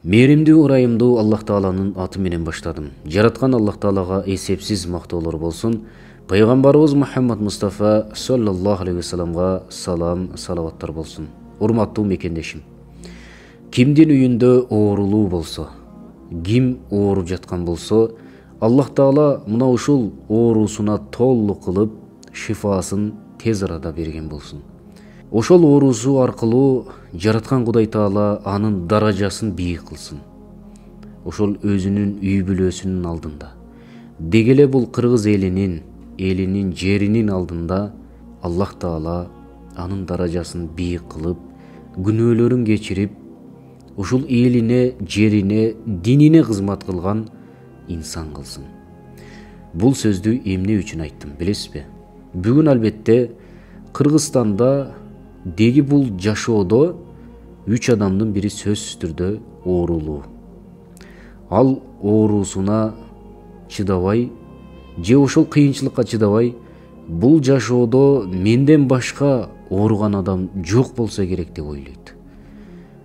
Мээримдүү ырайымдуу Аллах Тааланын аты менен баштадым. Жараткан Аллах Таалага эсепсиз мактоолор болсун. Пайгамбарыбыз Мухаммад Мустафа саллаллаху алейхи вассаламга салам, салаваттар болсун. Урматтуу мекендешим. Кимдин үйүндө оорулуу болсо, ким ооруп жаткан болсо, Аллах Таала мына ушул оорусуна толук кылып, шифасын тез арада берген болсун. Ошол оорусу аркылуу жараткан Кудай Таала анын даражасын бийик кылсын. Ошол өзүнүн үй бүлөсүнүн алдында, деги эле бул кыргыз элинин, жеринин алдында Аллах Таала анын даражасын бийик кылып, күнөөлөрүн кечирип, ушул элине, жерине, динине кызмат кылган инсан кылсын. Бул сөздү эмне үчүн айттым, билесизби? Бүгүн албетте Кыргызстанда деги бул жашоодо 3 адамдын бири сөзсүз түрдө оорулуу. Ал оорусуна чыдабай, же ошол кыйынчылыкка чыдабай, бул жашоодо менден башка ооруган адам жок болсо керек деп ойлойт.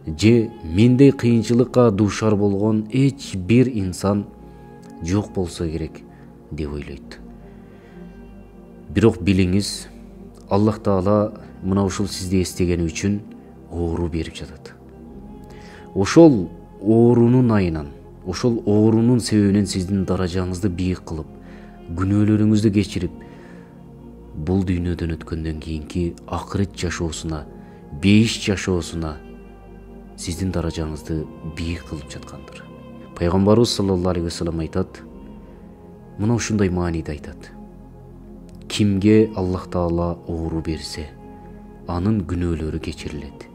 Же мендей кыйынчылыкка дуушар болгон эч бир инсан жок болсо керек деп ойлойт. Бирок билиңиз, Аллах Таала мына ушул сизди эстегени үчүн оору берип жатат. Ошол оорунун айынан, ошол оорунун себебинен сиздин даражаңызды бийик кылып, күнөөлөрүңүздү кечирип, бул дүйнөдөн өткөндөн кийинки акырет жашоосуна, бейиш жашоосуна сиздин даражаңызды бийик кылып жаткандыр. Пайгамбарыбыз саллаллаху алейхи вассалам айтат, мына ушундай мааниде айтат: кимге Аллах Таала оору берсе, анын күнөөлөрү кечирилет.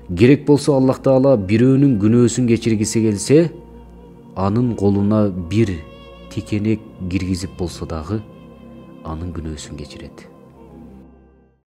Керек болсо Аллах Таала бирөөнүн күнөөсүн кечиргиси келсе, анын колуна бир тикенек киргизип болсо дагы анын күнөөсүн кечирет.